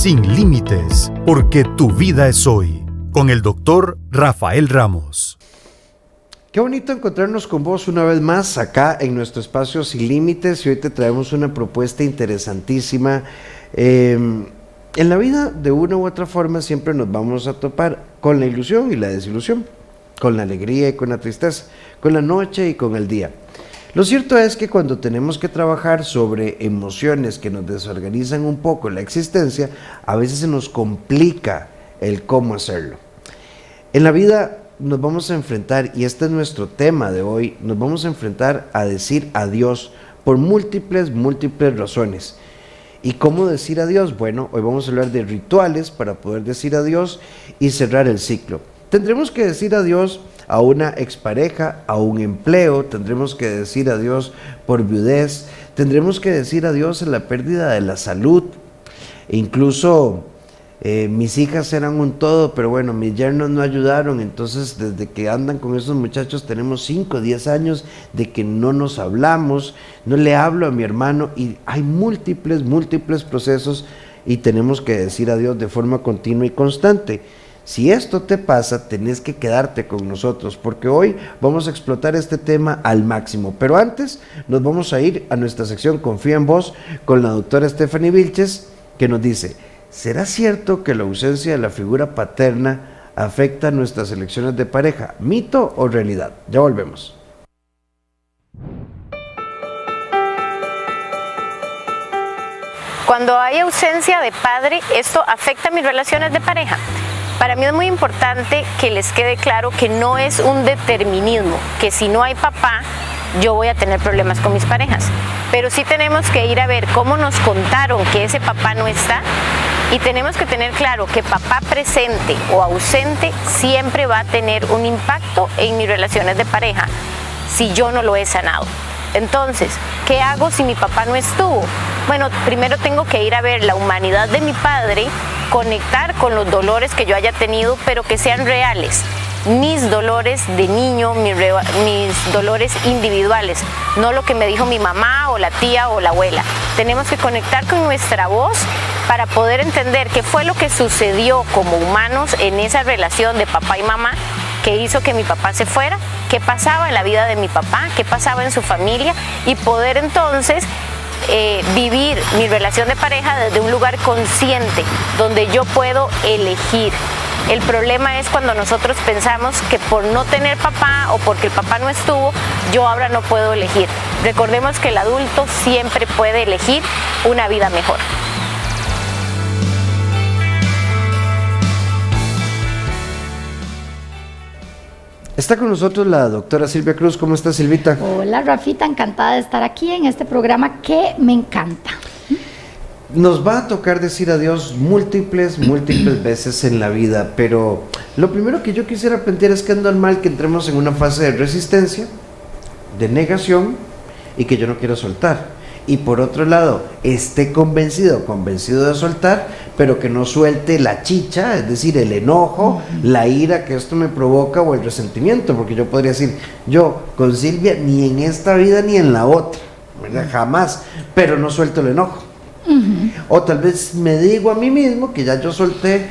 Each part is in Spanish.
sin límites, porque tu vida es hoy. Con el doctor Rafael Ramos. Qué bonito encontrarnos con vos una vez más acá en nuestro espacio Sin Límites, y hoy te traemos una propuesta interesantísima. En la vida, de una u otra forma, siempre nos vamos a topar con la ilusión y la desilusión, con la alegría y con la tristeza, con la noche y con el día. Lo cierto es que cuando tenemos que trabajar sobre emociones que nos desorganizan un poco la existencia, a veces se nos complica el cómo hacerlo. En la vida nos vamos a enfrentar, y este es nuestro tema de hoy, nos vamos a enfrentar a decir adiós por múltiples razones. ¿Y cómo decir adiós? Bueno, hoy vamos a hablar de rituales para poder decir adiós y cerrar el ciclo. Tendremos que decir adiós a una expareja, a un empleo, tendremos que decir adiós por viudez, tendremos que decir adiós a la pérdida de la salud. E incluso mis hijas eran un todo, pero bueno, mis yernos no ayudaron, entonces desde que andan con esos muchachos tenemos 5 o 10 años de que no nos hablamos, no le hablo a mi hermano, y hay múltiples procesos, y tenemos que decir adiós de forma continua y constante. Si esto te pasa, tenés que quedarte con nosotros, porque hoy vamos a explotar este tema al máximo. Pero antes nos vamos a ir a nuestra sección Confía en Vos con la doctora Stephanie Vilches, que nos dice: ¿será cierto que la ausencia de la figura paterna afecta nuestras elecciones de pareja? ¿Mito o realidad? Ya volvemos. Cuando hay ausencia de padre, ¿esto afecta mis relaciones de pareja? Para mí es muy importante que les quede claro que no es un determinismo, que si no hay papá, yo voy a tener problemas con mis parejas. Pero sí tenemos que ir a ver cómo nos contaron que ese papá no está, y tenemos que tener claro que papá presente o ausente siempre va a tener un impacto en mis relaciones de pareja si yo no lo he sanado. Entonces, ¿qué hago si mi papá no estuvo? Bueno, primero tengo que ir a ver la humanidad de mi padre, conectar con los dolores que yo haya tenido, pero que sean reales. Mis dolores de niño, mis dolores individuales, no lo que me dijo mi mamá o la tía o la abuela. Tenemos que conectar con nuestra voz para poder entender qué fue lo que sucedió como humanos en esa relación de papá y mamá que hizo que mi papá se fuera, qué pasaba en la vida de mi papá, qué pasaba en su familia, y poder entonces vivir mi relación de pareja desde un lugar consciente, donde yo puedo elegir. El problema es cuando nosotros pensamos que por no tener papá o porque el papá no estuvo, yo ahora no puedo elegir. Recordemos que el adulto siempre puede elegir una vida mejor. Está con nosotros la doctora Silvia Cruz. ¿Cómo está, Silvita? Hola, Rafita, encantada de estar aquí en este programa que me encanta. Nos va a tocar decir adiós múltiples veces en la vida, pero lo primero que yo quisiera plantear es que es normal que entremos en una fase de resistencia, de negación, y que yo no quiero soltar. Y por otro lado, esté convencido de soltar, pero que no suelte la chicha, es decir, el enojo, la ira que esto me provoca, o el resentimiento, porque yo podría decir, yo con Silvia ni en esta vida ni en la otra, ¿verdad? Jamás, pero no suelto el enojo. O tal vez me digo a mí mismo que ya yo solté,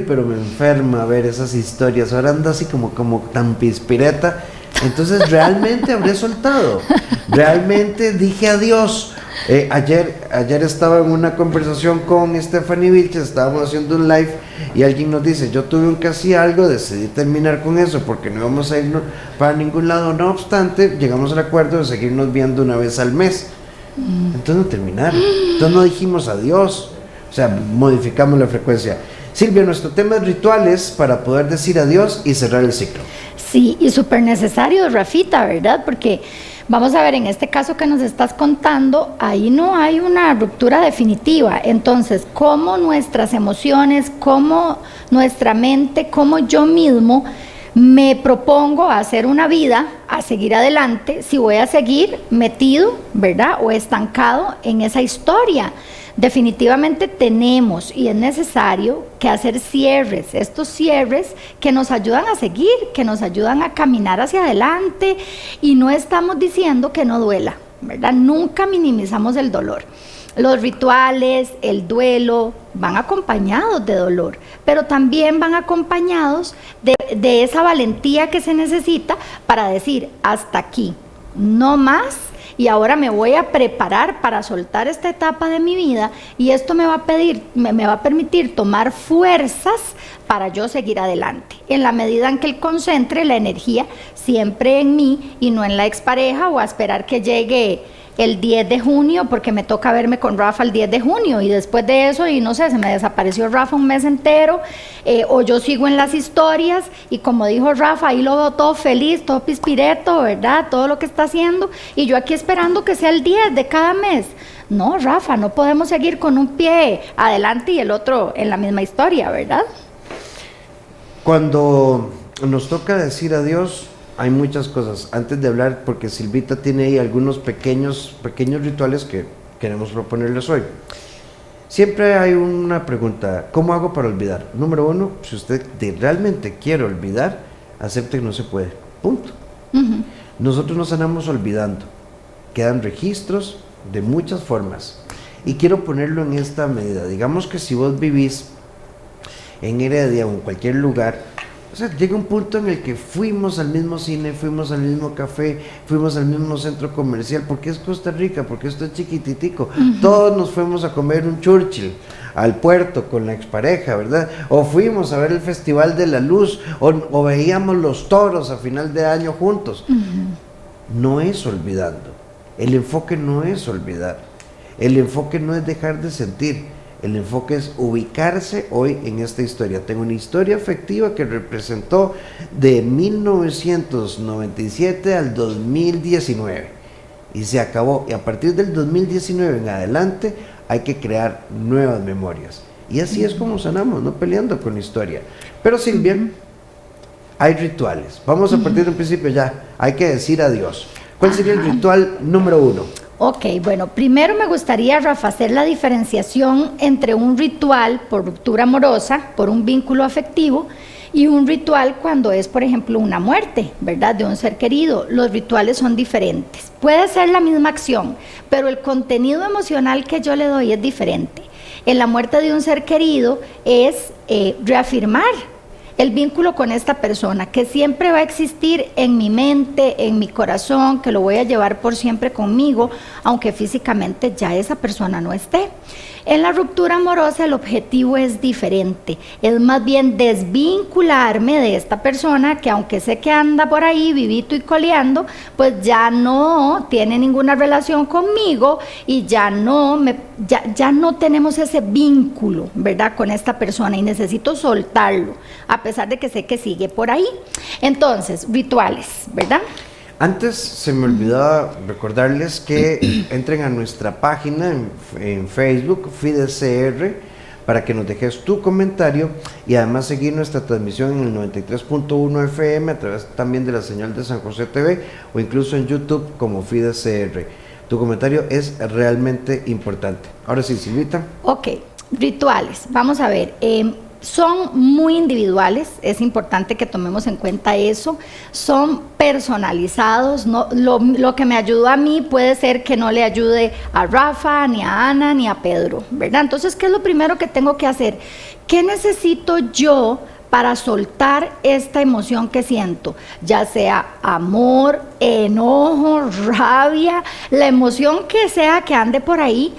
pero me enferma ver esas historias, ahora ando así como tan pispireta. Entonces realmente habré soltado, realmente dije adiós. Ayer estaba en una conversación con Stephanie Vilches, estábamos haciendo un live, y alguien nos dice: yo tuve un casi algo, decidí terminar con eso porque no íbamos a irnos para ningún lado. No obstante, llegamos al acuerdo de seguirnos viendo una vez al mes. Entonces no terminaron, entonces no dijimos adiós, o sea, modificamos la frecuencia. Silvia, nuestro tema es rituales para poder decir adiós y cerrar el ciclo. Sí, y súper necesario, Rafita, ¿verdad? Porque vamos a ver, en este caso que nos estás contando, ahí no hay una ruptura definitiva. Entonces, cómo nuestras emociones, cómo nuestra mente, cómo yo mismo me propongo a hacer una vida, a seguir adelante, si voy a seguir metido, ¿verdad? O estancado en esa historia. Definitivamente tenemos y es necesario que hacer cierres, estos cierres que nos ayudan a seguir, que nos ayudan a caminar hacia adelante, y no estamos diciendo que no duela, ¿verdad? Nunca minimizamos el dolor. Los rituales, el duelo, van acompañados de dolor, pero también van acompañados de esa valentía que se necesita para decir, hasta aquí, no más, y ahora me voy a preparar para soltar esta etapa de mi vida, y esto me va a permitir tomar fuerzas para yo seguir adelante, en la medida en que él concentre la energía siempre en mí y no en la expareja o a esperar que llegue el 10 de junio, porque me toca verme con Rafa el 10 de junio, y después de eso, y no sé, se me desapareció Rafa un mes entero, o yo sigo en las historias, y como dijo Rafa, ahí lo veo todo feliz, todo pispireto, ¿verdad? Todo lo que está haciendo, y yo aquí esperando que sea el 10 de cada mes. No, Rafa, no podemos seguir con un pie adelante y el otro en la misma historia, ¿verdad? Cuando nos toca decir adiós, hay muchas cosas. Antes de hablar, porque Silvita tiene ahí algunos pequeños rituales que queremos proponerles hoy. Siempre hay una pregunta, ¿cómo hago para olvidar? Número uno, si usted realmente quiere olvidar, acepte que no se puede, punto. Nosotros nos andamos olvidando, quedan registros de muchas formas, y quiero ponerlo en esta medida. Digamos que si vos vivís en Heredia o en cualquier lugar, o sea, llega un punto en el que fuimos al mismo cine, fuimos al mismo café, fuimos al mismo centro comercial, porque es Costa Rica, porque esto es chiquititico. Todos nos fuimos a comer un Churchill al puerto con la expareja, ¿verdad? O fuimos a ver el Festival de la Luz, o veíamos los toros a final de año juntos. No es olvidando. El enfoque no es olvidar. El enfoque no es dejar de sentir. El enfoque es ubicarse hoy en esta historia. Tengo una historia afectiva que representó de 1997 al 2019 y se acabó. Y a partir del 2019 en adelante hay que crear nuevas memorias. Y así es como sanamos, no peleando con la historia. Pero Silvia, hay rituales. Vamos a partir de un principio ya. Hay que decir adiós. ¿Cuál sería el ritual número 1? Ok, bueno, primero me gustaría, Rafa, hacer la diferenciación entre un ritual por ruptura amorosa, por un vínculo afectivo, y un ritual cuando es, por ejemplo, una muerte, ¿verdad?, de un ser querido. Los rituales son diferentes. Puede ser la misma acción, pero el contenido emocional que yo le doy es diferente. En la muerte de un ser querido es reafirmar el vínculo con esta persona, que siempre va a existir en mi mente, en mi corazón, que lo voy a llevar por siempre conmigo, aunque físicamente ya esa persona no esté. En la ruptura amorosa el objetivo es diferente, es más bien desvincularme de esta persona que, aunque sé que anda por ahí vivito y coleando, pues ya no tiene ninguna relación conmigo y ya no tenemos ese vínculo, ¿verdad?, con esta persona, y necesito soltarlo, a pesar de que sé que sigue por ahí. Entonces, rituales, ¿verdad? Antes se me olvidaba recordarles que entren a nuestra página en Facebook, FidesCR, para que nos dejes tu comentario, y además seguir nuestra transmisión en el 93.1 FM a través también de la señal de San José TV, o incluso en YouTube como FidesCR. Tu comentario es realmente importante. Ahora sí, Silvita. Ok, rituales. Vamos a ver. Son muy individuales, es importante que tomemos en cuenta eso. Son personalizados. No, lo que me ayuda a mí puede ser que no le ayude a Rafa, ni a Ana, ni a Pedro, ¿verdad? Entonces, ¿qué es lo primero que tengo que hacer? ¿Qué necesito yo para soltar esta emoción que siento? Ya sea amor, enojo, rabia, la emoción que sea que ande por ahí,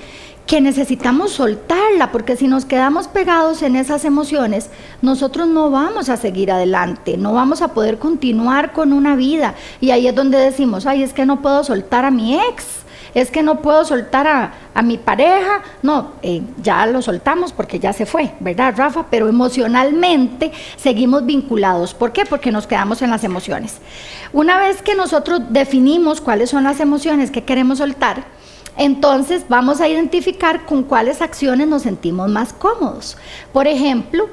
que necesitamos soltarla, porque si nos quedamos pegados en esas emociones, nosotros no vamos a seguir adelante, no vamos a poder continuar con una vida. Y ahí es donde decimos, ay, es que no puedo soltar a mi ex, es que no puedo soltar a mi pareja. No, ya lo soltamos porque ya se fue, ¿verdad, Rafa? Pero emocionalmente seguimos vinculados. ¿Por qué? Porque nos quedamos en las emociones. Una vez que nosotros definimos cuáles son las emociones que queremos soltar, entonces vamos a identificar con cuáles acciones nos sentimos más cómodos. Por ejemplo,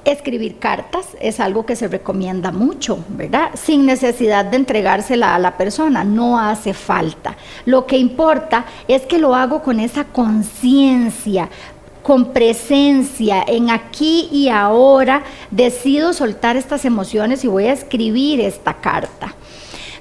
escribir cartas es algo que se recomienda mucho, ¿verdad? Sin necesidad de entregársela a la persona, no hace falta. Lo que importa es que lo hago con esa conciencia, con presencia, en aquí y ahora. Decido soltar estas emociones y voy a escribir esta carta.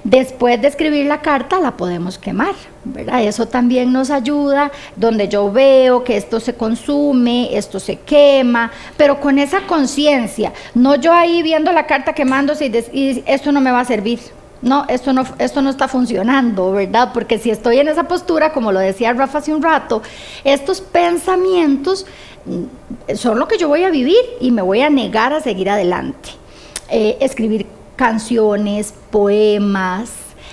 Después de escribir la carta la podemos quemar, ¿verdad? Eso también nos ayuda, donde yo veo que esto se consume, esto se quema, pero con esa conciencia, no yo ahí viendo la carta quemándose y esto no me va a servir. No, esto no está funcionando, ¿verdad? Porque si estoy en esa postura, como lo decía Rafa hace un rato, estos pensamientos son lo que yo voy a vivir y me voy a negar a seguir adelante. Escribir canciones, poemas,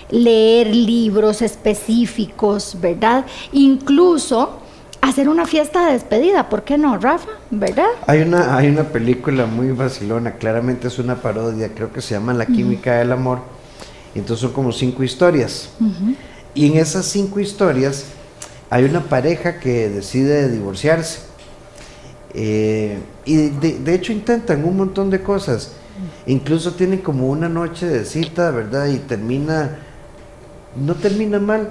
leer libros específicos, ¿verdad? Incluso hacer una fiesta de despedida, ¿por qué no, Rafa? ¿Verdad? Hay una película muy vacilona, claramente es una parodia, creo que se llama La química del amor, y entonces son como 5 historias, y en esas 5 historias hay una pareja que decide divorciarse, y de hecho intentan un montón de cosas. Incluso tienen como una noche de cita, ¿verdad? Y no termina mal,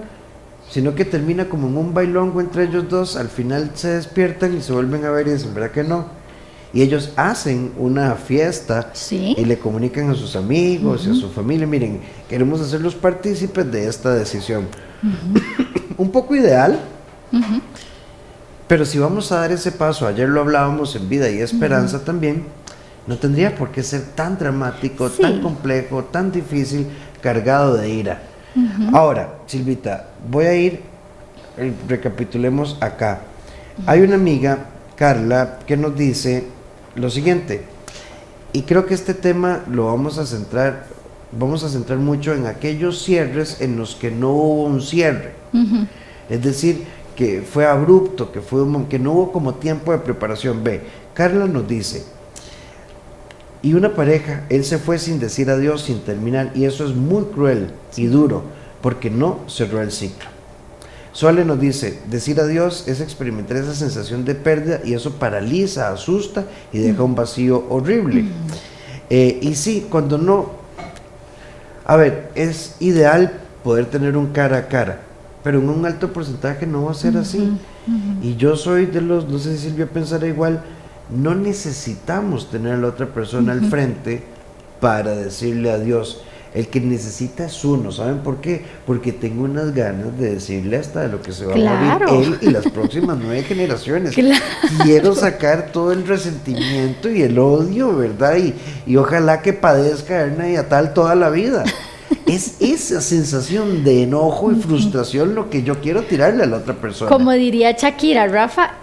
sino que termina como en un bailongo entre ellos dos. Al final se despiertan y se vuelven a ver y dicen, ¿verdad que no? Y ellos hacen una fiesta, ¿sí? Y le comunican a sus amigos y a su familia, miren, queremos hacerlos partícipes de esta decisión. Un poco ideal, pero si vamos a dar ese paso, ayer lo hablábamos en Vida y Esperanza también, no tendría por qué ser tan dramático, sí, tan complejo, tan difícil, cargado de ira. Ahora, Silvita, voy a ir, recapitulemos acá. Hay una amiga, Carla, que nos dice lo siguiente, y creo que este tema lo vamos a centrar mucho en aquellos cierres en los que no hubo un cierre. Es decir, que fue abrupto, que no hubo como tiempo de preparación. Ve, Carla nos dice, y una pareja, él se fue sin decir adiós, sin terminar, y eso es muy cruel y duro, porque no cerró el ciclo. Sole nos dice, decir adiós es experimentar esa sensación de pérdida, y eso paraliza, asusta y deja un vacío horrible. Y sí, cuando no, a ver, es ideal poder tener un cara a cara, pero en un alto porcentaje no va a ser así. Y yo soy de los, no sé si Silvia pensará igual, no necesitamos tener a la otra persona al frente para decirle adiós. El que necesita es uno. ¿Saben por qué? Porque tengo unas ganas de decirle hasta de lo que se va a morir él y las próximas 9 generaciones. Quiero sacar todo el resentimiento y el odio, ¿verdad? Y ojalá que padezca hernia hiatal toda la vida. Es esa sensación de enojo y frustración lo que yo quiero tirarle a la otra persona. Como diría Shakira, Rafa,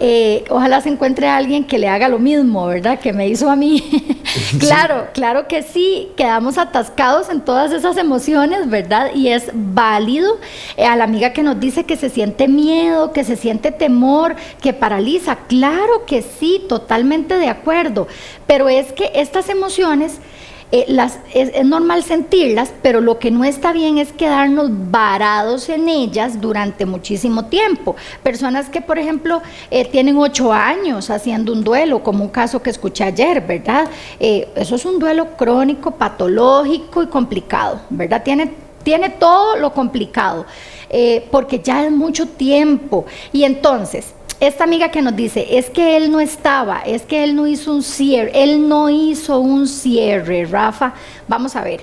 ojalá se encuentre alguien que le haga lo mismo, ¿verdad? Que me hizo a mí. Claro, claro que sí, quedamos atascados en todas esas emociones, ¿verdad? Y es válido. A la amiga que nos dice que se siente miedo, que se siente temor, que paraliza, claro que sí, totalmente de acuerdo. Pero es que estas emociones es normal sentirlas, pero lo que no está bien es quedarnos varados en ellas durante muchísimo tiempo. Personas que, por ejemplo, tienen 8 años haciendo un duelo, como un caso que escuché ayer, ¿verdad? Eso es un duelo crónico, patológico y complicado, ¿verdad? Tiene todo lo complicado, porque ya es mucho tiempo. Y entonces, esta amiga que nos dice, es que él no estaba, es que él no hizo un cierre, Rafa. Vamos a ver,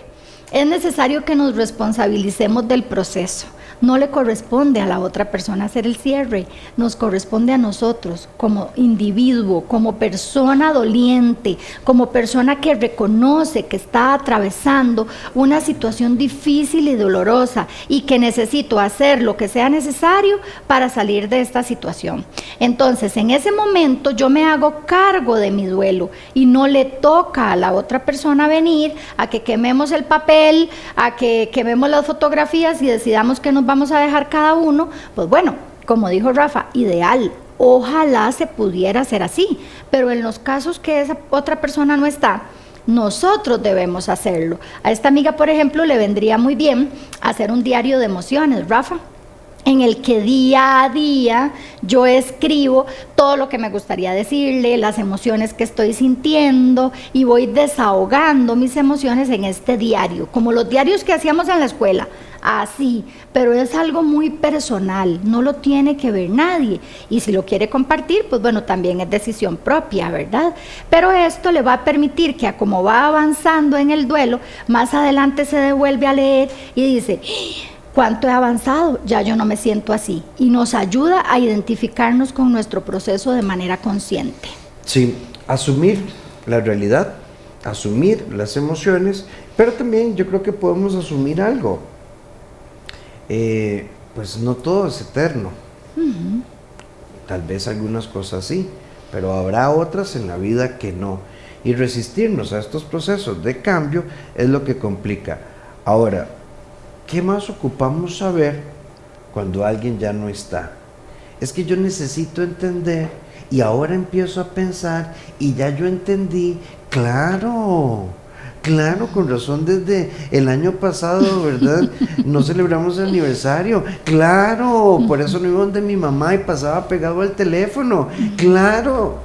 es necesario que nos responsabilicemos del proceso. No le corresponde a la otra persona hacer el cierre, nos corresponde a nosotros como individuo, como persona doliente, como persona que reconoce que está atravesando una situación difícil y dolorosa y que necesito hacer lo que sea necesario para salir de esta situación. Entonces, en ese momento yo me hago cargo de mi duelo y no le toca a la otra persona venir a que quememos el papel, a que quememos las fotografías y decidamos que nos vamos a dejar cada uno. Pues bueno, como dijo Rafa, ideal, ojalá se pudiera hacer así, pero en los casos que esa otra persona no está, nosotros debemos hacerlo. A esta amiga, por ejemplo, le vendría muy bien hacer un diario de emociones, Rafa. en el que día a día yo escribo todo lo que me gustaría decirle, las emociones que estoy sintiendo, y voy desahogando mis emociones en este diario, como los diarios que hacíamos en la escuela, así, pero es algo muy personal, no lo tiene que ver nadie, y si lo quiere compartir, pues bueno, también es decisión propia, ¿verdad? Pero esto le va a permitir que, como va avanzando en el duelo, más adelante se devuelve a leer y dice: ¿cuánto he avanzado? Ya yo no me siento así. Y nos ayuda a identificarnos con nuestro proceso de manera consciente. Sí, asumir la realidad, asumir las emociones, pero también yo creo que podemos asumir algo. Pues no todo es eterno. Tal vez algunas cosas sí, pero habrá otras en la vida que no. Y resistirnos a estos procesos de cambio es lo que complica. Ahora, ¿qué más ocupamos saber cuando alguien ya no está? Es que yo necesito entender, y ahora empiezo a pensar y ya yo entendí. Claro, con razón desde el año pasado, ¿verdad? No celebramos el aniversario. Claro, por eso no iba donde mi mamá y pasaba pegado al teléfono. Claro,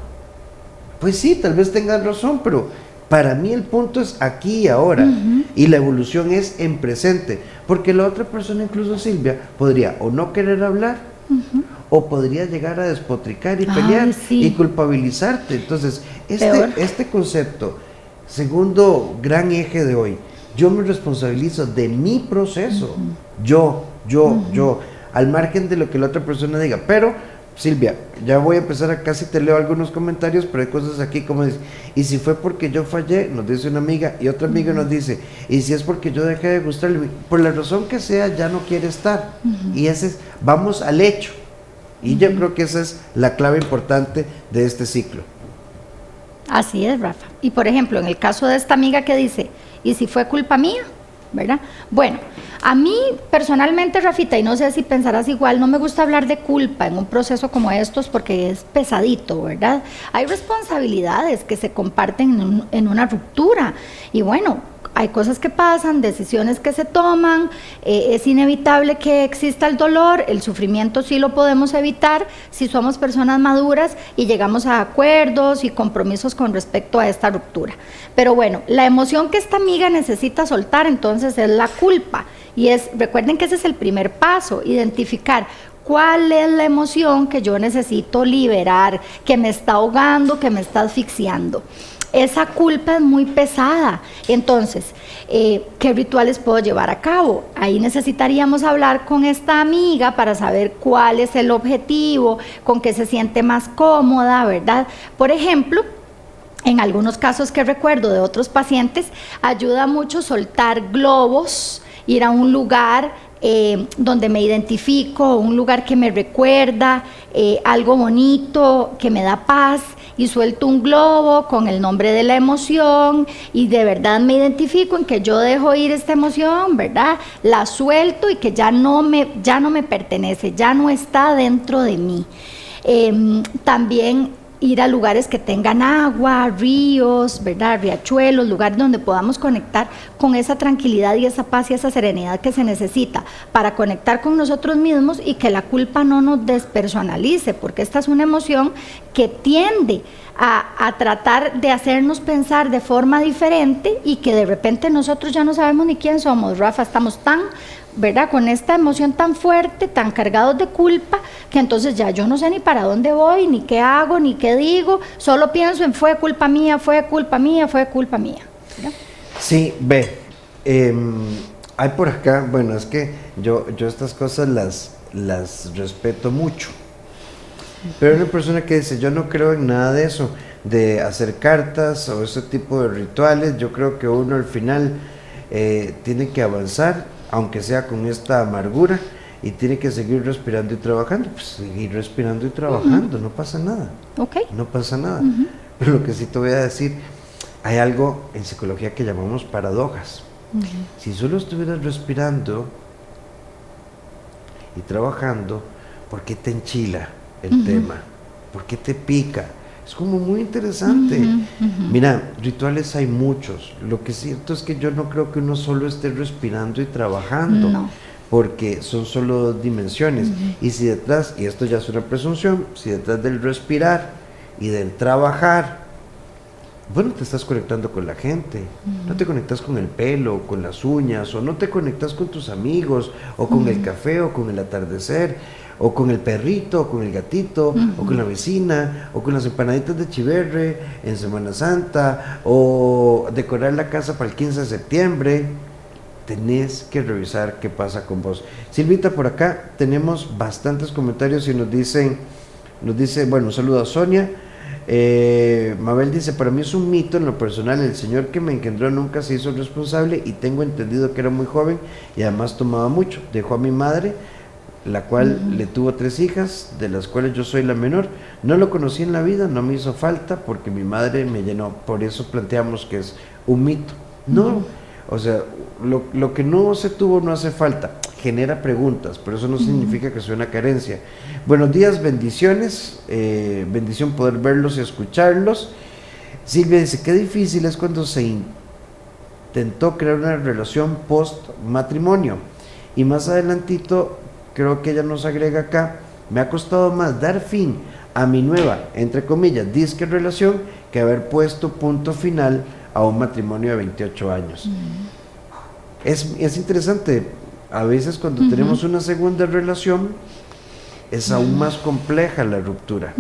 pues sí, tal vez tengan razón, pero para mí el punto es aquí y ahora, y la evolución es en presente, porque la otra persona, incluso Silvia, podría o no querer hablar, o podría llegar a despotricar y pelear, sí, y culpabilizarte. Entonces, este concepto, segundo gran eje de hoy, yo me responsabilizo de mi proceso, yo, al margen de lo que la otra persona diga. Pero Silvia, ya voy a empezar a, casi te leo algunos comentarios, pero hay cosas aquí como dice: y si fue porque yo fallé, nos dice una amiga, y otra amiga nos dice: y si es porque yo dejé de gustarle, por la razón que sea, ya no quiere estar. Y ese es, vamos al hecho. Y yo creo que esa es la clave importante de este ciclo. Así es, Rafa. Y por ejemplo, en el caso de esta amiga que dice: ¿y si fue culpa mía? ¿Verdad? Bueno, a mí personalmente, Rafita, y no sé si pensarás igual, no me gusta hablar de culpa en un proceso como estos porque es pesadito, ¿verdad? Hay responsabilidades que se comparten en una ruptura, y bueno, hay cosas que pasan, decisiones que se toman, es inevitable que exista el dolor, el sufrimiento sí lo podemos evitar si somos personas maduras y llegamos a acuerdos y compromisos con respecto a esta ruptura. Pero bueno, la emoción que esta amiga necesita soltar entonces es la culpa, y recuerden que ese es el primer paso, identificar cuál es la emoción que yo necesito liberar, que me está ahogando, que me está asfixiando. Esa culpa es muy pesada. Entonces, ¿qué rituales puedo llevar a cabo? Ahí necesitaríamos hablar con esta amiga para saber cuál es el objetivo, con qué se siente más cómoda, ¿verdad? Por ejemplo, en algunos casos que recuerdo de otros pacientes, ayuda mucho soltar globos, ir a un lugar donde me identifico, un lugar que me recuerda algo bonito, que me da paz, y suelto un globo con el nombre de la emoción, y de verdad me identifico en que yo dejo ir esta emoción, ¿verdad? La suelto y que ya no me pertenece, ya no está dentro de mí. También ir a lugares que tengan agua, ríos, ¿verdad? Riachuelos, lugares donde podamos conectar con esa tranquilidad y esa paz y esa serenidad que se necesita para conectar con nosotros mismos, y que la culpa no nos despersonalice, porque esta es una emoción que tiende a tratar de hacernos pensar de forma diferente, y que de repente nosotros ya no sabemos ni quién somos, Rafa, estamos tan, ¿verdad?, con esta emoción tan fuerte, tan cargados de culpa, que entonces ya yo no sé ni para dónde voy, ni qué hago, ni qué digo, solo pienso en fue culpa mía, fue culpa mía, fue culpa mía, ¿verdad? Sí, hay por acá, bueno, es que yo estas cosas las respeto mucho, pero hay una persona que dice: yo no creo en nada de eso, de hacer cartas o ese tipo de rituales. Yo creo que uno al final tiene que avanzar, aunque sea con esta amargura, y tiene que seguir respirando y trabajando. Pues seguir respirando y trabajando, no pasa nada. Okay. No pasa nada. Pero lo que sí te voy a decir, hay algo en psicología que llamamos paradojas. Si solo estuvieras respirando y trabajando, ¿por qué te enchila el tema? ¿Por qué te pica? Es como muy interesante. Mira, rituales hay muchos. Lo que es cierto es que yo no creo que uno solo esté respirando y trabajando. No. porque son solo dos dimensiones. Y si detrás, y esto ya es una presunción, si detrás del respirar y del trabajar, bueno, te estás conectando con la gente, no te conectas con el pelo, con las uñas, o no te conectas con tus amigos, o con el café, o con el atardecer, o con el perrito, o con el gatito, o con la vecina, o con las empanaditas de chiverre en Semana Santa, o decorar la casa para el 15 de septiembre. Tenés que revisar qué pasa con vos. Silvita, por acá tenemos bastantes comentarios y nos dice, bueno, un saludo a Sonia. Mabel dice, para mí es un mito en lo personal, el señor que me engendró nunca se hizo responsable y tengo entendido que era muy joven y además tomaba mucho. Dejó a mi madre, la cual le tuvo 3 hijas, de las cuales yo soy la menor. No lo conocí en la vida, no me hizo falta porque mi madre me llenó. Por eso planteamos que es un mito. No, o sea, lo que no se tuvo no hace falta. Genera preguntas, pero eso no significa que sea una carencia. Buenos días, bendiciones, bendición poder verlos y escucharlos. Silvia dice, qué difícil es cuando se intentó crear una relación post matrimonio. Y más adelantito, creo que ella nos agrega acá, me ha costado más dar fin a mi nueva, entre comillas, disque relación, que haber puesto punto final a un matrimonio de 28 años. Es interesante. A veces cuando tenemos una segunda relación es aún más compleja la ruptura.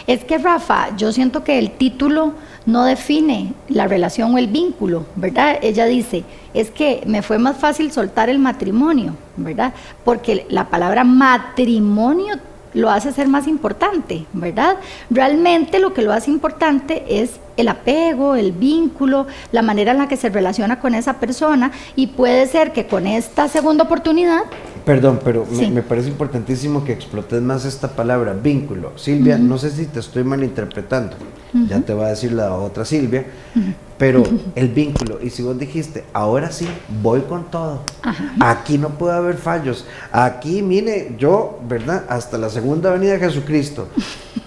Es que, Rafa, yo siento que el título no define la relación o el vínculo, ¿verdad? Ella dice, es que me fue más fácil soltar el matrimonio, ¿verdad? Porque la palabra matrimonio lo hace ser más importante, ¿verdad? Realmente lo que lo hace importante es el apego, el vínculo, la manera en la que se relaciona con esa persona, y puede ser que con esta segunda oportunidad... Perdón, pero sí, me parece importantísimo que explotes más esta palabra, vínculo. Silvia, no sé si te estoy malinterpretando, ya te va a decir la otra Silvia, pero el vínculo, y si vos dijiste, ahora sí, voy con todo, aquí no puede haber fallos, aquí, mire, yo, ¿verdad?, hasta la segunda venida de Jesucristo,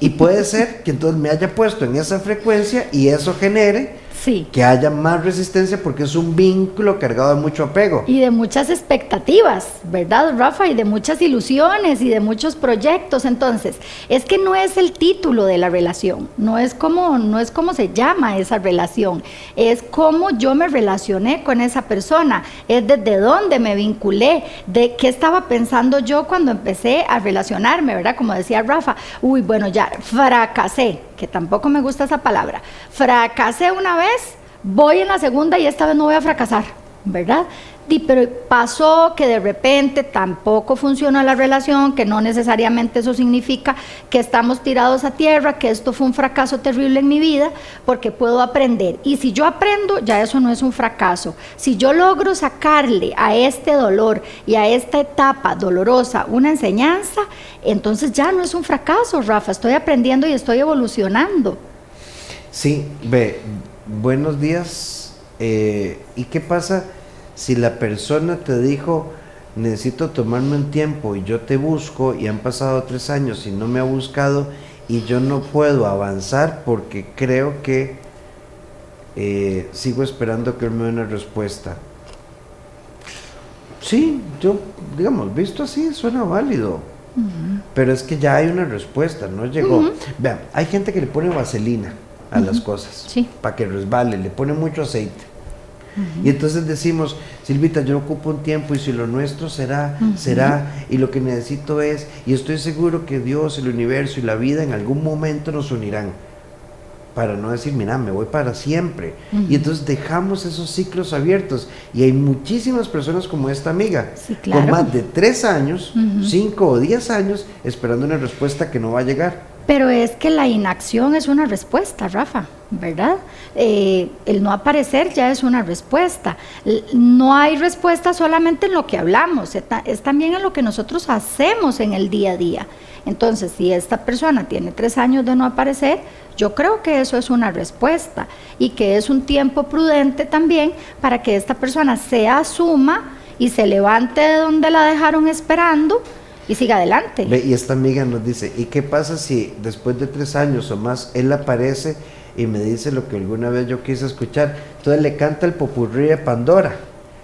y puede ser que entonces me haya puesto en esa frecuencia y eso genere sí, que haya más resistencia porque es un vínculo cargado de mucho apego. Y de muchas expectativas, ¿verdad, Rafa? Y de muchas ilusiones y de muchos proyectos. Entonces, es que no es el título de la relación, no es como se llama esa relación, es cómo yo me relacioné con esa persona, es desde dónde me vinculé, de qué estaba pensando yo cuando empecé a relacionarme, ¿verdad? Como decía Rafa, bueno, ya fracasé, que tampoco me gusta esa palabra, fracasé una vez, voy en la segunda y esta vez no voy a fracasar, ¿verdad? Pero pasó que de repente tampoco funcionó la relación, que no necesariamente eso significa que estamos tirados a tierra, que esto fue un fracaso terrible en mi vida, porque puedo aprender. Y si yo aprendo, ya eso no es un fracaso. Si yo logro sacarle a este dolor y a esta etapa dolorosa una enseñanza, entonces ya no es un fracaso, Rafa, estoy aprendiendo y estoy evolucionando. Sí, buenos días. ¿Y qué pasa si la persona te dijo, necesito tomarme un tiempo y yo te busco y han pasado 3 años y no me ha buscado y yo no puedo avanzar porque creo que sigo esperando que él me dé una respuesta? Sí, yo, digamos, visto así, suena válido. Pero es que ya hay una respuesta, no llegó. Vean, hay gente que le pone vaselina a las cosas, sí, para que resbale, le pone mucho aceite. Y entonces decimos, Silvita, yo ocupo un tiempo y si lo nuestro será, y lo que necesito es, y estoy seguro que Dios, el universo y la vida en algún momento nos unirán, para no decir, mira, me voy para siempre. Y entonces dejamos esos ciclos abiertos, y hay muchísimas personas como esta amiga, sí, claro, con más de 3 años, 5 o 10 años, esperando una respuesta que no va a llegar. Pero es que la inacción es una respuesta, Rafa, ¿verdad? El no aparecer ya es una respuesta. No hay respuesta solamente en lo que hablamos, es también en lo que nosotros hacemos en el día a día. Entonces, si esta persona tiene 3 años de no aparecer, yo creo que eso es una respuesta y que es un tiempo prudente también para que esta persona se asuma y se levante de donde la dejaron esperando y siga adelante. Y esta amiga nos dice, ¿y qué pasa si después de 3 años o más él aparece y me dice lo que alguna vez yo quise escuchar? Entonces le canta el popurrí de Pandora,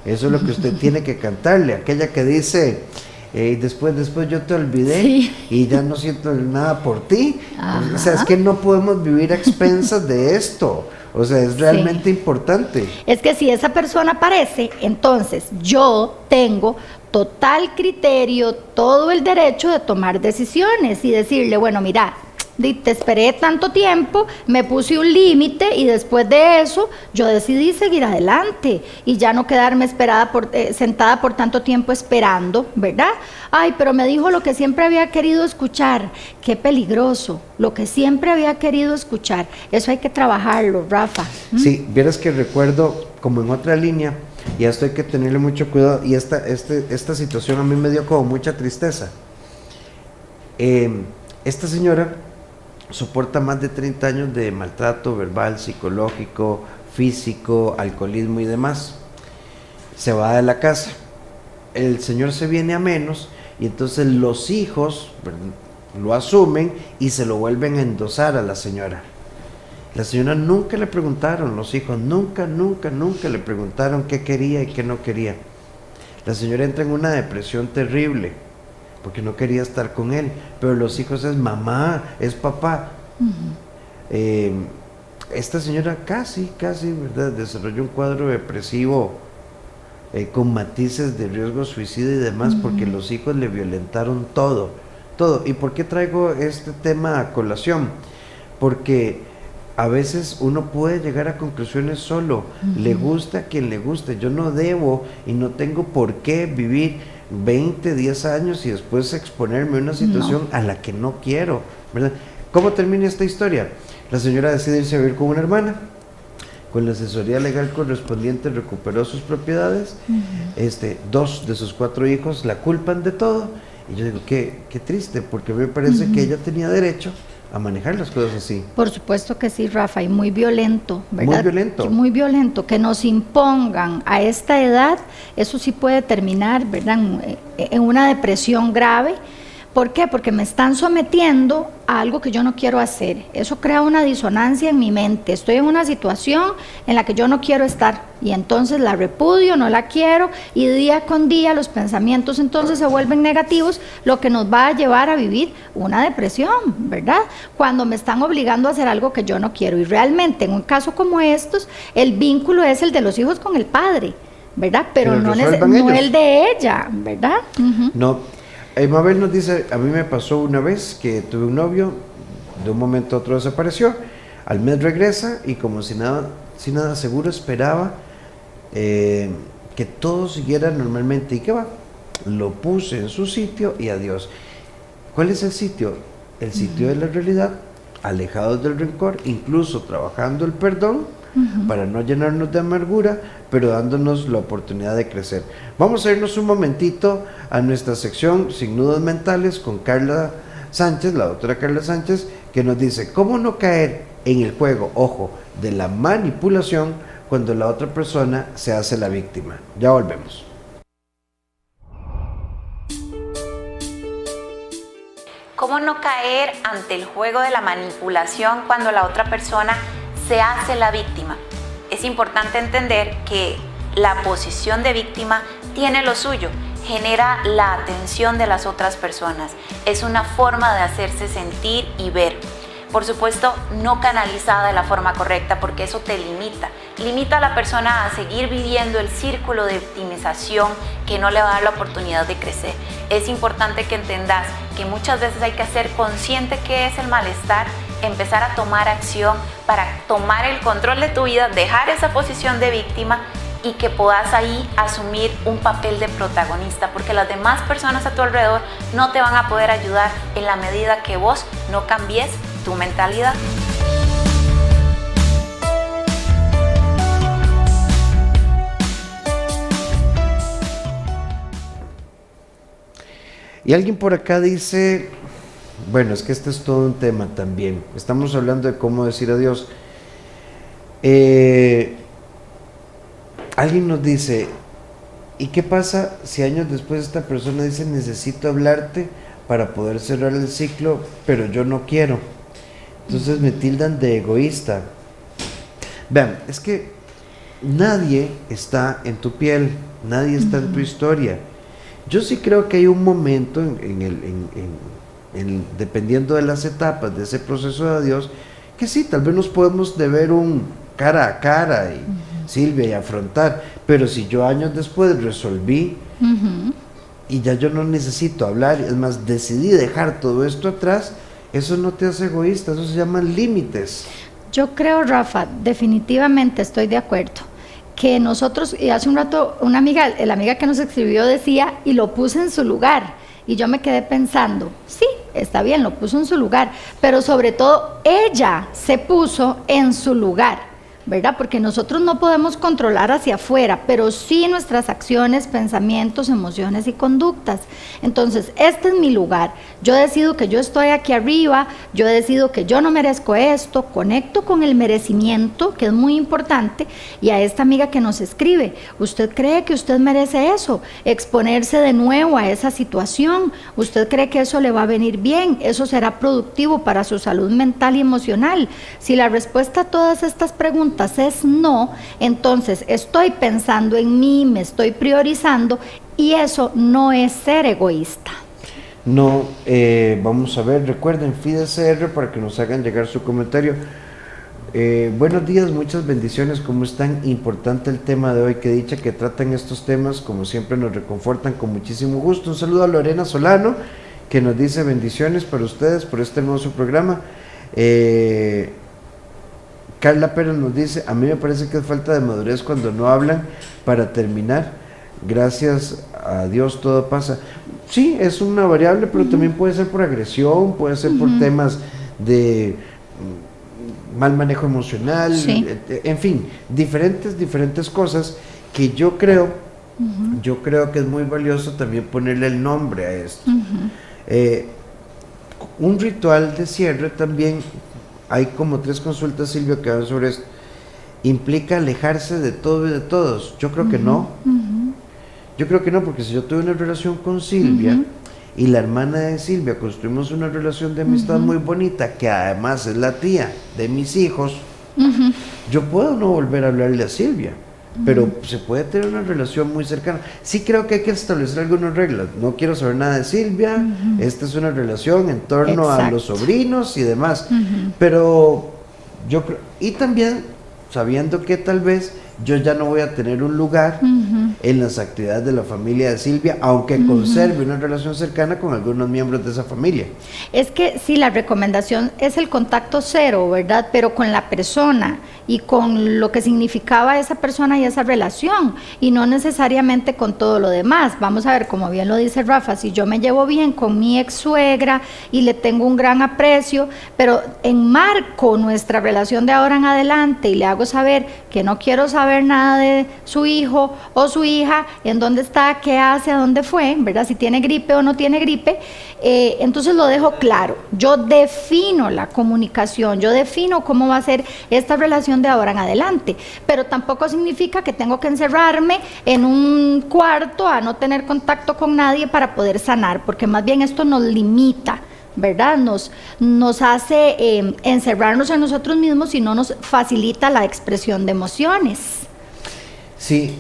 Eso es lo que usted tiene que cantarle, aquella que dice, después yo te olvidé, sí, y ya no siento nada por ti. Ajá. O sea, es que no podemos vivir a expensas de esto. O sea, es realmente importante. Es que si esa persona aparece, entonces yo tengo total criterio, todo el derecho de tomar decisiones y decirle, bueno, mira, te esperé tanto tiempo, me puse un límite y después de eso yo decidí seguir adelante y ya no quedarme sentada por tanto tiempo esperando, ¿verdad? Ay, pero me dijo lo que siempre había querido escuchar. Qué peligroso, lo que siempre había querido escuchar. Eso hay que trabajarlo, Rafa. Sí, vieras que recuerdo como en otra línea, y esto hay que tenerle mucho cuidado, y esta situación a mí me dio como mucha tristeza. Esta señora soporta más de 30 años de maltrato verbal, psicológico, físico, alcoholismo y demás. Se va de la casa, el señor se viene a menos y entonces los hijos lo asumen y se lo vuelven a endosar a la señora. La señora nunca le preguntaron, los hijos nunca le preguntaron qué quería y qué no quería. La señora entra en una depresión terrible porque no quería estar con él, pero los hijos es mamá, es papá. Esta señora casi, ¿verdad?, desarrolló un cuadro depresivo con matices de riesgo suicida y demás, porque los hijos le violentaron todo. ¿Y por qué traigo este tema a colación? Porque a veces uno puede llegar a conclusiones solo, le gusta a quien le guste. Yo no debo y no tengo por qué vivir 20, 10 años y después exponerme a una situación a la que no quiero, ¿verdad? ¿Cómo termina esta historia? La señora decide irse a vivir con una hermana, con la asesoría legal correspondiente recuperó sus propiedades, 2 de sus 4 hijos la culpan de todo, y yo digo, qué triste, porque me parece que ella tenía derecho a manejar las cosas así. Por supuesto que sí, Rafa, y muy violento, ¿verdad? Muy violento. Muy violento, que nos impongan a esta edad, eso sí puede terminar, ¿verdad?, en una depresión grave. ¿Por qué? Porque me están sometiendo a algo que yo no quiero hacer. Eso crea una disonancia en mi mente. Estoy en una situación en la que yo no quiero estar y entonces la repudio, no la quiero, y día con día los pensamientos entonces se vuelven negativos, lo que nos va a llevar a vivir una depresión, ¿verdad? Cuando me están obligando a hacer algo que yo no quiero. Y realmente en un caso como estos, el vínculo es el de los hijos con el padre, ¿verdad? Pero no el de ella, ¿verdad? No. Mabel nos dice, a mí me pasó una vez que tuve un novio, de un momento a otro desapareció, al mes regresa y como si nada seguro esperaba que todo siguiera normalmente. ¿Y qué va? Lo puse en su sitio y adiós. ¿Cuál es el sitio? El sitio de la realidad, alejados del rencor, incluso trabajando el perdón, para no llenarnos de amargura, pero dándonos la oportunidad de crecer. Vamos a irnos un momentito a nuestra sección Sin Nudos Mentales con Carla Sánchez, la doctora Carla Sánchez, que nos dice cómo no caer en el juego, ojo, de la manipulación cuando la otra persona se hace la víctima. Ya volvemos. ¿Cómo no caer ante el juego de la manipulación cuando la otra persona se hace la víctima? Es importante entender que la posición de víctima tiene lo suyo, genera la atención de las otras personas, es una forma de hacerse sentir y ver. Por supuesto, no canalizada de la forma correcta, porque eso te limita a la persona a seguir viviendo el círculo de victimización que no le va a dar la oportunidad de crecer. Es importante que entendas que muchas veces hay que ser consciente que es el malestar, empezar a tomar acción para tomar el control de tu vida, dejar esa posición de víctima y que puedas ahí asumir un papel de protagonista, porque las demás personas a tu alrededor no te van a poder ayudar en la medida que vos no cambies tu mentalidad. Y alguien por acá dice, bueno, es que este es todo un tema también. Estamos hablando de cómo decir adiós. Alguien nos dice, ¿y qué pasa si años después esta persona dice necesito hablarte para poder cerrar el ciclo, pero yo no quiero? Entonces me tildan de egoísta. Vean, es que nadie está en tu piel. nadie está en tu historia. Yo sí creo que hay un momento, dependiendo de las etapas de ese proceso de adiós, que sí, tal vez nos podemos deber un cara a cara, y Silvia, y afrontar, pero si yo años después resolví y ya yo no necesito hablar, es más, decidí dejar todo esto atrás, eso no te hace egoísta, eso se llaman límites. Yo creo, Rafa, definitivamente estoy de acuerdo, que nosotros, y hace un rato la amiga que nos escribió decía, y lo puse en su lugar, y yo me quedé pensando, sí, está bien, lo puso en su lugar, pero sobre todo ella se puso en su lugar, ¿verdad? Porque nosotros no podemos controlar hacia afuera, pero sí nuestras acciones, pensamientos, emociones y conductas. Entonces, este es mi lugar. Yo decido que yo estoy aquí arriba, yo decido que yo no merezco esto, conecto con el merecimiento, que es muy importante, y a esta amiga que nos escribe, ¿usted cree que usted merece eso? Exponerse de nuevo a esa situación, ¿usted cree que eso le va a venir bien? ¿Eso será productivo para su salud mental y emocional? Si la respuesta a todas estas preguntas es no, entonces estoy pensando en mí, me estoy priorizando, y eso no es ser egoísta. No, vamos a ver, recuerden FIDECR para que nos hagan llegar su comentario. Buenos días, muchas bendiciones, ¿cómo están? Importante el tema de hoy, que dicha que tratan estos temas, como siempre nos reconfortan con muchísimo gusto. Un saludo a Lorena Solano, que nos dice bendiciones para ustedes por este hermoso programa. Carla Pérez nos dice, a mí me parece que es falta de madurez cuando no hablan. Para terminar, gracias a Dios todo pasa. Sí, es una variable, pero también puede ser por agresión, puede ser por temas de mal manejo emocional, en fin, diferentes cosas que yo creo que es muy valioso también ponerle el nombre a esto. Un ritual de cierre también, hay como 3 consultas, Silvia, que hablan sobre esto. ¿Implica alejarse de todo y de todos? Yo creo que no. Yo creo que no, porque si yo tuve una relación con Silvia y la hermana de Silvia construimos una relación de amistad muy bonita, que además es la tía de mis hijos, yo puedo no volver a hablarle a Silvia, pero se puede tener una relación muy cercana. Sí creo que hay que establecer algunas reglas. No quiero saber nada de Silvia, esta es una relación en torno a los sobrinos y demás, pero yo creo, y también sabiendo que tal vez yo ya no voy a tener un lugar en las actividades de la familia de Silvia, aunque conserve una relación cercana con algunos miembros de esa familia. Es que sí, la recomendación es el contacto cero, ¿verdad? Pero con la persona y con lo que significaba esa persona y esa relación, y no necesariamente con todo lo demás. Vamos a ver, como bien lo dice Rafa, si yo me llevo bien con mi ex suegra y le tengo un gran aprecio, pero enmarco nuestra relación de ahora en adelante y le hago saber que no quiero saber nada de su hijo o su hija, en dónde está, qué hace, a dónde fue, ¿verdad? Si tiene gripe o no tiene gripe, entonces lo dejo claro. Yo defino la comunicación, yo defino cómo va a ser esta relación de ahora en adelante, pero tampoco significa que tengo que encerrarme en un cuarto a no tener contacto con nadie para poder sanar, porque más bien esto nos limita, ¿verdad? Nos hace encerrarnos en nosotros mismos y no nos facilita la expresión de emociones. Sí,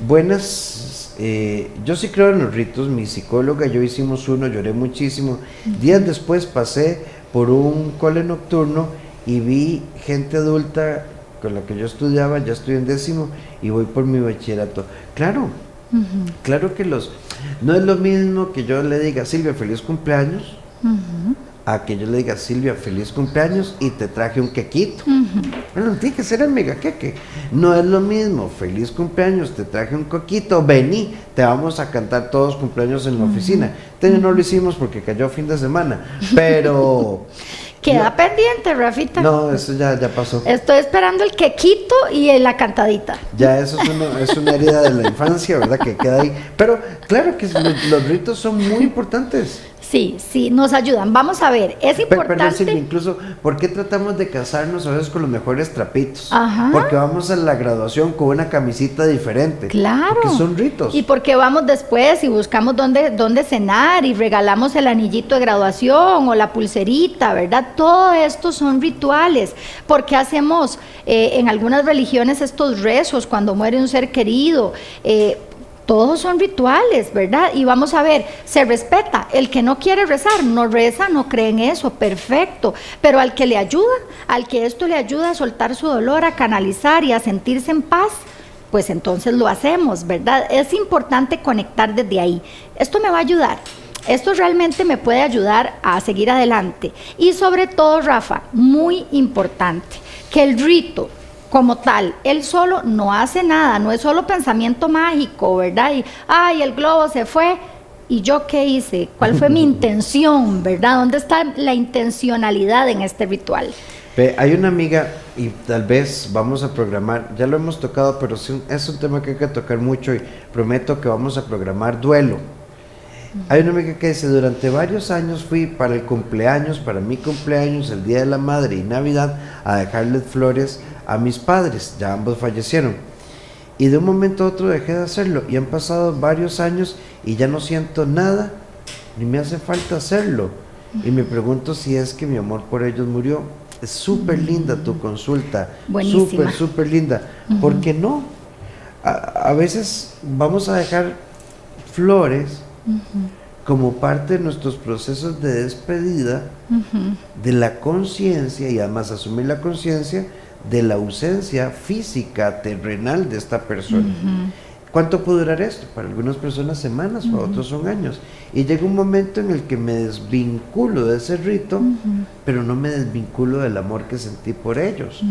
buenas. Yo sí creo en los ritos. Mi psicóloga y yo hicimos uno, lloré muchísimo. Días después pasé por un cole nocturno y vi gente adulta con la que yo estudiaba, ya estoy en 10º y voy por mi bachillerato. Claro, claro que no es lo mismo que yo le diga, Silvia, feliz cumpleaños, a que yo le diga, Silvia, feliz cumpleaños y te traje un quequito. Bueno, tiene que ser el mega queque. No es lo mismo, feliz cumpleaños, te traje un coquito, vení, te vamos a cantar todos cumpleaños en la oficina. Entonces no lo hicimos porque cayó fin de semana, pero... Queda pendiente, Rafita. No, eso ya pasó. Estoy esperando el quequito y la cantadita. Ya eso es una herida de la infancia, ¿verdad? Que queda ahí. Pero claro que los ritos son muy importantes. Sí, nos ayudan. Vamos a ver, es importante... Perdón, Silvia, incluso, ¿por qué tratamos de casarnos a veces con los mejores trapitos? Ajá. Porque vamos a la graduación con una camisita diferente. Claro. Porque son ritos. Y porque vamos después y buscamos dónde cenar y regalamos el anillito de graduación o la pulserita, ¿verdad? Todo esto son rituales. Porque hacemos en algunas religiones estos rezos cuando muere un ser querido, Todos son rituales, ¿verdad? Y vamos a ver, se respeta. El que no quiere rezar, no reza, no cree en eso, perfecto. Pero al que le ayuda, al que esto le ayuda a soltar su dolor, a canalizar y a sentirse en paz, pues entonces lo hacemos, ¿verdad? Es importante conectar desde ahí. Esto me va a ayudar. Esto realmente me puede ayudar a seguir adelante. Y sobre todo, Rafa, muy importante, que el rito como tal, él solo no hace nada, no es solo pensamiento mágico, ¿verdad? Y, ay, el globo se fue, ¿y yo qué hice? ¿Cuál fue mi intención, verdad? ¿Dónde está la intencionalidad en este ritual? Hay una amiga, y tal vez vamos a programar, ya lo hemos tocado, pero sí, es un tema que hay que tocar mucho y prometo que vamos a programar duelo. Hay una amiga que dice, durante varios años fui para el cumpleaños, para mi cumpleaños, el Día de la Madre y Navidad, a dejarles flores a mis padres, ya ambos fallecieron. Y de un momento a otro dejé de hacerlo y han pasado varios años y ya no siento nada, ni me hace falta hacerlo. Y me pregunto si es que mi amor por ellos murió. Es súper linda tu consulta, súper linda. ¿Por qué no? A veces vamos a dejar flores como parte de nuestros procesos de despedida de la conciencia y además asumir la conciencia de la ausencia física, terrenal de esta persona. ¿Cuánto puede durar esto? Para algunas personas semanas, para otros son años. Y llega un momento en el que me desvinculo de ese rito, pero no me desvinculo del amor que sentí por ellos.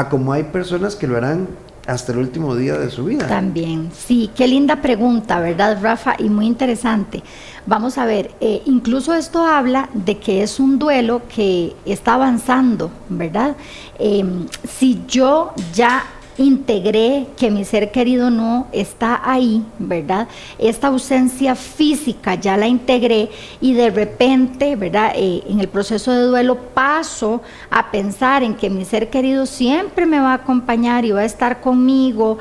Como hay personas que lo harán hasta el último día de su vida. También, sí, qué linda pregunta, ¿verdad, Rafa? Y muy interesante. Vamos a ver, incluso esto habla de que es un duelo que está avanzando, ¿verdad? Si yo ya integré que mi ser querido no está ahí, ¿verdad? Esta ausencia física ya la integré y de repente, ¿verdad? En el proceso de duelo paso a pensar en que mi ser querido siempre me va a acompañar y va a estar conmigo,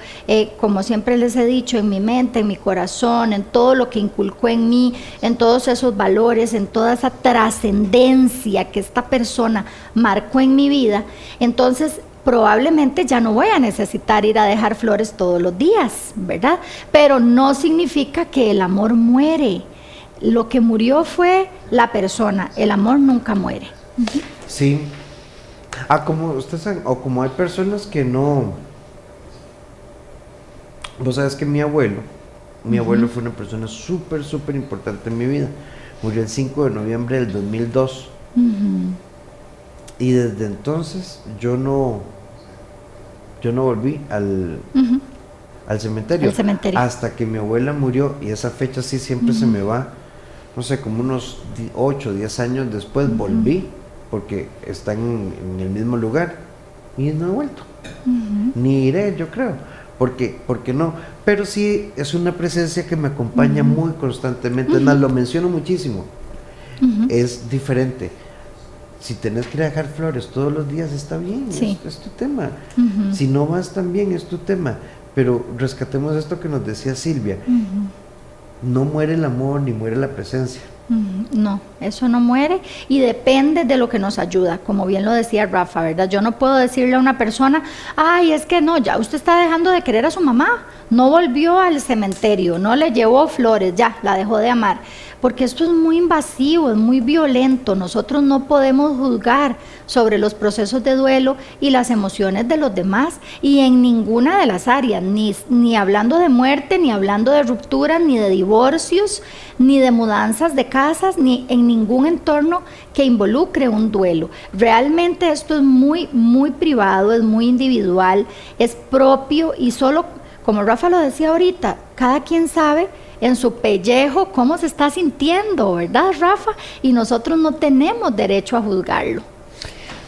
como siempre les he dicho, en mi mente, en mi corazón, en todo lo que inculcó en mí, en todos esos valores, en toda esa trascendencia que esta persona marcó en mi vida. Entonces, probablemente ya no voy a necesitar ir a dejar flores todos los días, ¿verdad? Pero no significa que el amor muere. Lo que murió fue la persona, el amor nunca muere. Sí. Como ustedes saben, o como hay personas que no... Vos sabes que mi abuelo fue una persona súper importante en mi vida. Murió el 5 de noviembre del 2002. Y desde entonces yo no volví al cementerio. Hasta que mi abuela murió, y esa fecha sí siempre se me va, no sé, como unos 8 o 10 años después volví, porque está en el mismo lugar, y no he vuelto. Ni iré, yo creo, porque no. Pero sí es una presencia que me acompaña muy constantemente, es más, lo menciono muchísimo. Es diferente. Si tenés que ir a dejar flores todos los días, está bien, sí. es tu tema. Si no vas también, es tu tema. Pero rescatemos esto que nos decía Silvia. No muere el amor ni muere la presencia. No, eso no muere y depende de lo que nos ayuda, como bien lo decía Rafa, ¿verdad? Yo no puedo decirle a una persona, ay, es que no, ya usted está dejando de querer a su mamá, no volvió al cementerio, no le llevó flores, ya, la dejó de amar, porque esto es muy invasivo, es muy violento. Nosotros no podemos juzgar sobre los procesos de duelo y las emociones de los demás, y en ninguna de las áreas, ni hablando de muerte, ni hablando de rupturas, ni de divorcios, ni de mudanzas de casas, ni en ningún entorno que involucre un duelo. Realmente esto es muy privado, es muy individual, es propio, y solo, como Rafa lo decía ahorita, cada quien sabe en su pellejo cómo se está sintiendo, ¿verdad, Rafa? Y nosotros no tenemos derecho a juzgarlo.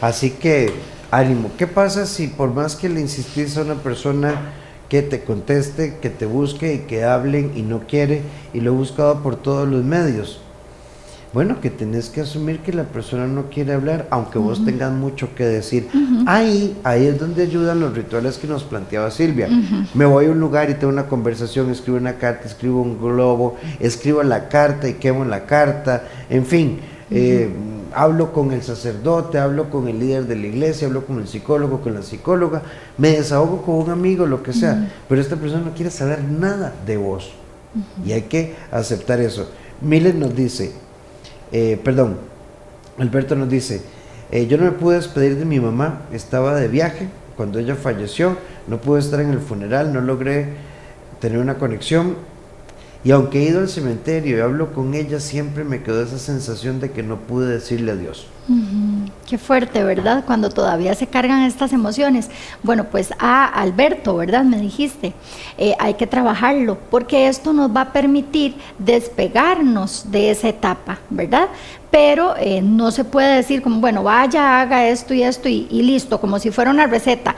Así que, ánimo. ¿Qué pasa si por más que le insistís a una persona que te conteste, que te busque y que hablen y no quiere, y lo he buscado por todos los medios? Bueno, que tenés que asumir que la persona no quiere hablar, aunque vos tengas mucho que decir. Ahí es donde ayudan los rituales que nos planteaba Silvia. Me voy a un lugar y tengo una conversación, escribo una carta, escribo un globo, escribo la carta y quemo la carta, en fin, hablo con el sacerdote, hablo con el líder de la iglesia, hablo con el psicólogo, con la psicóloga, me desahogo con un amigo, lo que sea, pero esta persona no quiere saber nada de vos. Y hay que aceptar eso. Milen nos dice, Alberto nos dice, yo no me pude despedir de mi mamá, estaba de viaje cuando ella falleció, no pude estar en el funeral, no logré tener una conexión, y aunque he ido al cementerio y hablo con ella, siempre me quedó esa sensación de que no pude decirle adiós. Qué fuerte, ¿verdad? Cuando todavía se cargan estas emociones. Bueno, pues Alberto, ¿verdad? Me dijiste, hay que trabajarlo, porque esto nos va a permitir despegarnos de esa etapa, ¿verdad? Pero no se puede decir como, bueno, vaya, haga esto y listo, como si fuera una receta.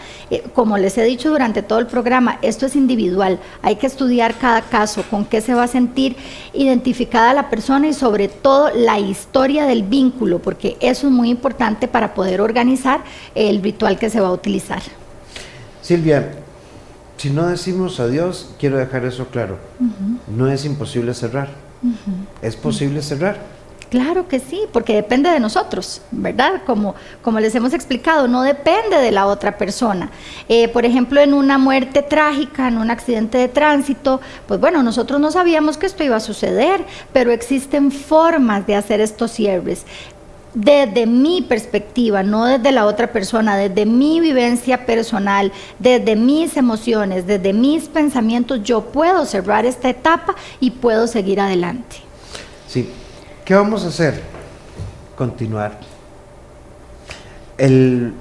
Como les he dicho durante todo el programa, esto es individual, hay que estudiar cada caso, con qué se va a sentir identificada la persona y sobre todo la historia del vínculo, porque eso es muy importante para poder organizar el ritual que se va a utilizar. Silvia, si no decimos adiós, quiero dejar eso claro, no es imposible cerrar, es posible cerrar. Claro que sí, porque depende de nosotros, ¿verdad? Como les hemos explicado, no depende de la otra persona. Por ejemplo, en una muerte trágica, en un accidente de tránsito, pues bueno, nosotros no sabíamos que esto iba a suceder, pero existen formas de hacer estos cierres. Desde mi perspectiva, no desde la otra persona, desde mi vivencia personal, desde mis emociones, desde mis pensamientos, yo puedo cerrar esta etapa y puedo seguir adelante. Sí. ¿Qué vamos a hacer? Continuar.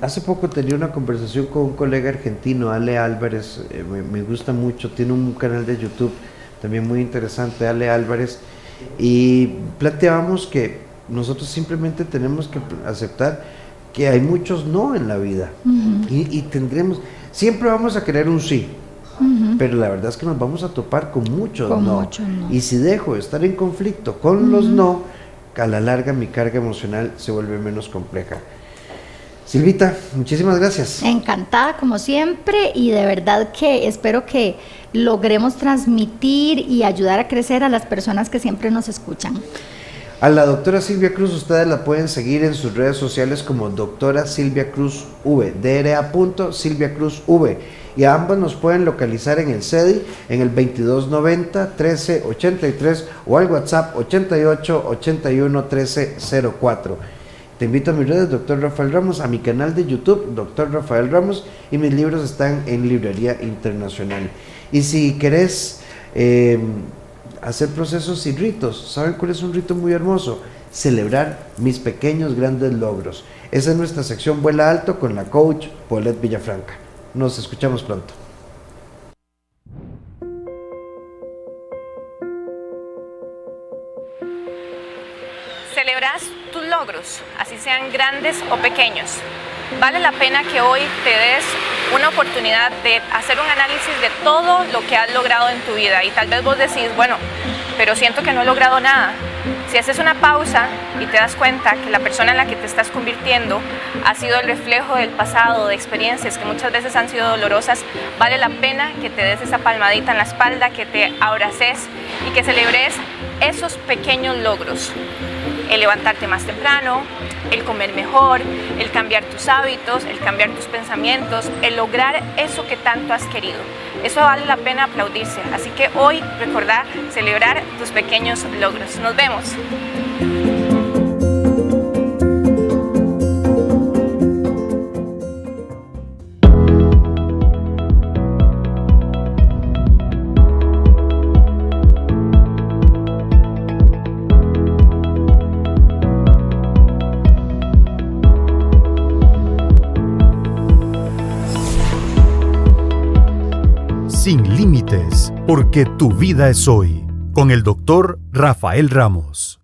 Hace poco tenía una conversación con un colega argentino, Ale Álvarez, me gusta mucho, tiene un canal de YouTube también muy interesante, Ale Álvarez, y planteábamos que nosotros simplemente tenemos que aceptar que hay muchos no en la vida, y tendremos, siempre vamos a querer un sí, pero la verdad es que nos vamos a topar con muchos no. Y si dejo de estar en conflicto con los no, a la larga mi carga emocional se vuelve menos compleja. Silvita, muchísimas gracias. Encantada como siempre, y de verdad que espero que logremos transmitir y ayudar a crecer a las personas que siempre nos escuchan. A la doctora Silvia Cruz ustedes la pueden seguir en sus redes sociales como doctora Silvia Cruz V, dra.silviacruzv, y a ambas nos pueden localizar en el CEDI en el 2290-1383 o al WhatsApp 88-81-1304. Te invito a mis redes, Dr. Rafael Ramos, a mi canal de YouTube, Dr. Rafael Ramos, y mis libros están en Librería Internacional. Y si querés hacer procesos y ritos, ¿saben cuál es un rito muy hermoso? Celebrar mis pequeños grandes logros. Esa es nuestra sección Vuela Alto con la coach Paulette Villafranca. Nos escuchamos pronto. Celebrás tus logros, así sean grandes o pequeños. Vale la pena que hoy te des una oportunidad de hacer un análisis de todo lo que has logrado en tu vida, y tal vez vos decís, bueno, pero siento que no he logrado nada. Si haces una pausa y te das cuenta que la persona en la que te estás convirtiendo ha sido el reflejo del pasado, de experiencias que muchas veces han sido dolorosas, vale la pena que te des esa palmadita en la espalda, que te abraces y que celebres esos pequeños logros. El levantarte más temprano, el comer mejor, el cambiar tus hábitos, el cambiar tus pensamientos, el lograr eso que tanto has querido. Eso vale la pena aplaudirse. Así que hoy recordá celebrar tus pequeños logros. Nos vemos. Sin límites, porque tu vida es hoy, con el doctor Rafael Ramos.